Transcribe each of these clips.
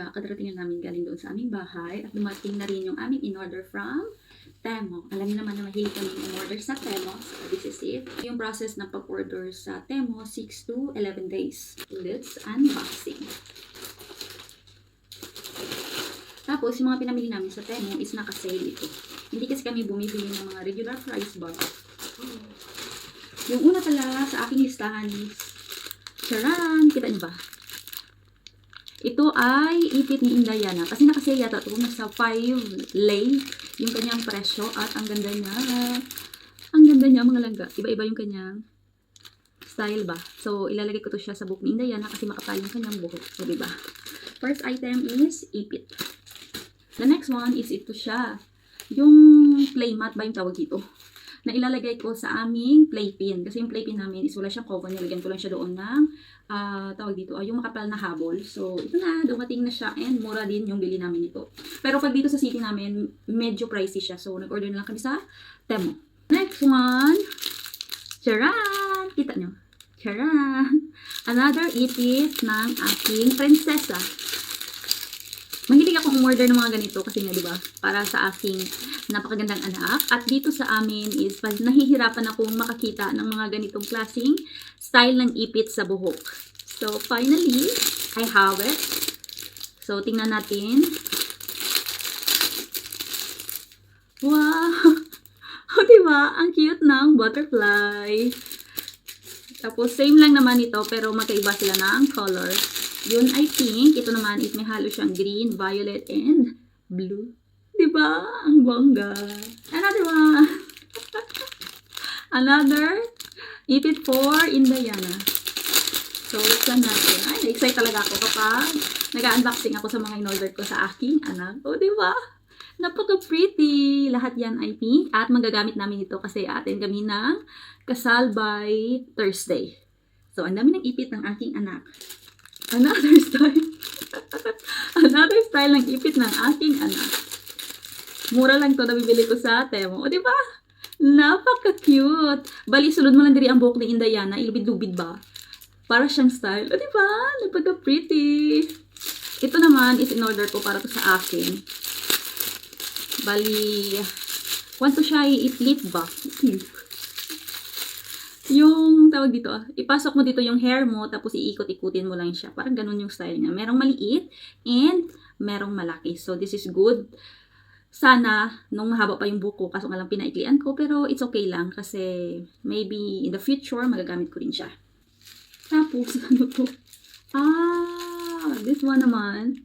umaga, kadarating na namin galing doon sa aming bahay at dumating na rin yung aming in-order from Temo. Alam niyo naman na mahilig kami in-order sa Temo. So, this is it. Yung process ng pag-order sa Temo, 6 to 11 days. Let's unboxing. Tapos, yung mga pinamili namin sa Temo is naka-sale ito. Hindi kasi kami bumibili ng mga regular price bar. Yung una pala sa aking listahan is, charan! Kita niyo ba? Ito ay ipit ni Indayana. Kasi naka-sale yata ito. Nasa 5 lei yung kanyang presyo. At ang ganda niya. Ang ganda niya mga langga. Iba-iba yung kanyang style ba. So, ilalagay ko to siya sa book ni Indayana kasi makapal yung kanyang buhok. So, diba? First item is ipit. The next one is ito siya. Yung play mat ba yung tawag dito? Na ilalagay ko sa aming playpin. Kasi yung playpin namin is wala siyang cover. Nilagyan ko lang siya doon ng tawag dito, yung makapal na habol. So, ito na, dumating na siya and mura din yung bili namin ito. Pero pag dito sa city namin, medyo pricey siya. So, nag-order na lang kami sa Temo. Next one, charan! Kita nyo? Charan! Another ipit ng aking prinsesa. Mahilig akong umorder ng mga ganito kasi nga, di ba? Para sa aking napakagandang anak. At dito sa amin is nahihirapan akong makakita ng mga ganitong klaseng style ng ipit sa buhok. So, finally, I have it. So, tingnan natin. Wow! O, diba? Ang cute ng butterfly. Tapos, same lang naman ito, pero magkaiba sila ng color. Yun ay pink. Ito naman is may halo siyang green, violet, and blue. Diba? Ang bongga. Another one. Another ipit for Indayana. So, buksan natin. Ay, na-excite talaga ako kapag nag-unboxing ako sa mga in-order ko sa aking anak. O, diba? Napaka-pretty. Lahat yan ay pink. At magagamit namin ito kasi atin kami ng kasal by Thursday. So, ang dami ng ipit ng aking anak. Another style. Another style ng ipit ng aking anak. Mura lang to na bibili ko sa Temo. O, diba? Napaka-cute. Bali, sunod mo lang diri ang buhok ni Indayana. Ilubid-lubid ba? Para siyang style. O, diba? Napaka-pretty. Ito naman is in-order ko para to sa akin. Bali, want to siya i-flip ba? Yung tawag dito, ipasok mo dito yung hair mo, tapos iikot-ikutin mo lang siya. Parang ganun yung style niya. Merong maliit and merong malaki. So, this is good. Sana, nung mahaba pa yung buhok ko, kaso nga lang pinaiklian ko, pero it's okay lang kasi maybe in the future, magagamit ko rin siya. Tapos, ano to? This one naman,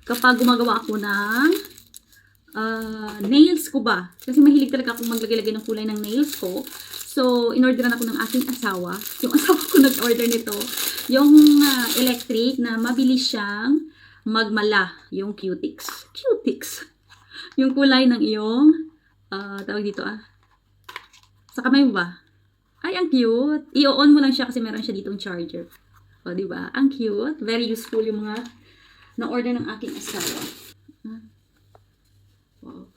kapag gumagawa ako ng nails ko ba? Kasi mahilig talaga akong maglagay-lagay ng kulay ng nails ko. So, in-orderan ako ng aking asawa. Yung asawa ko nag-order nito. Yung electric na mabilis siyang magmala. Yung cutix. Cutix. Yung kulay ng iyong, tawag dito sa kamay mo ba? Ay, ang cute. I-on mo lang siya kasi meron siya ditong charger. O, diba? Ang cute. Very useful yung mga na-order ng aking asawa. Wow.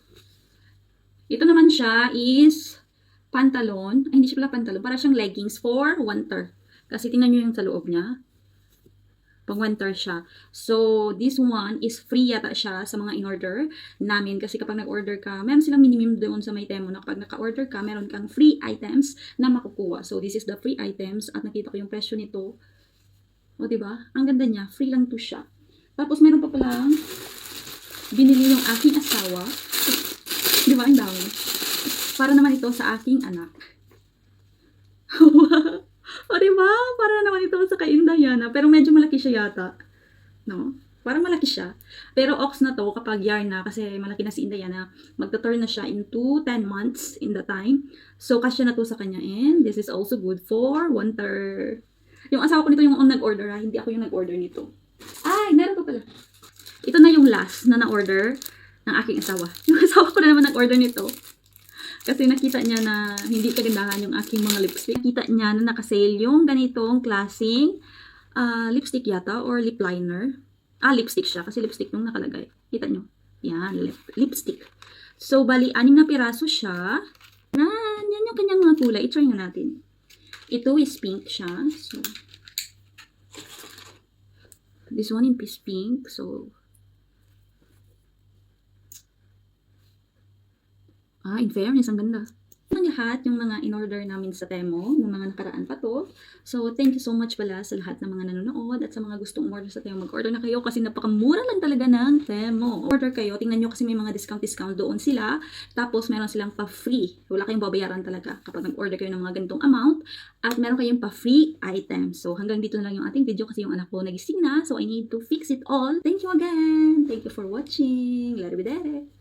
Ito naman siya is pantalon. Ay, hindi siya pala pantalon. Para siyang leggings for winter. Kasi tingnan nyo yung sa loob niya. Pang winter siya. So, this one is free yata siya sa mga in-order namin. Kasi kapag nag-order ka, meron silang minimum doon sa may Temo na kapag naka-order ka, meron kang free items na makukuha. So, this is the free items. At nakita ko yung presyo nito. O, diba? Ang ganda niya. Free lang to siya. Tapos, meron pa palang binili yung aking asawa. Diba? Ang dami. Para naman ito sa aking anak. O, diba? Para naman ito sa kay Indayana. Pero medyo malaki siya yata. No? Parang malaki siya. Pero ox na to kapag yarn na. Kasi malaki na si Indayana. Magta-turn na siya into 10 months in the time. So, kasya na to sa kanya. And this is also good for winter. Yung asawa ko nito yung nag-order ha. Hindi ako yung nag-order nito. Ay, meron pa pala. Ito na yung last na na-order ng aking asawa. Yung asawa ko na naman nag-order nito. Kasi nakita niya na hindi kagandahan yung aking mga lipstick. Nakita niya na nakasale yung ganitong klaseng lipstick yata or lip liner. Lipstick siya kasi lipstick yung nakalagay. Kita nyo? Yan, lipstick. So, bali, 6 na piraso siya. Yan yung kanyang mga kulay. I-try nga natin. Ito is pink siya. So, this one is pink. So, In fairness, ang ganda. Ang lahat yung mga in-order namin sa Temo, yung mga nakaraan pa 'to. So, thank you so much pala sa lahat ng mga nanonood at sa mga gustong umorder sa Temo. Mag-order na kayo kasi napakamura lang talaga ng Temo. Order kayo, tingnan nyo kasi may mga discount doon sila. Tapos, meron silang pa-free. Wala kayong babayaran talaga kapag nag-order kayo ng mga ganitong amount. At meron kayong pa-free items. So, hanggang dito na lang yung ating video kasi yung anak ko nagising na. So, I need to fix it all. Thank you again! Thank you for watching. Laribidere!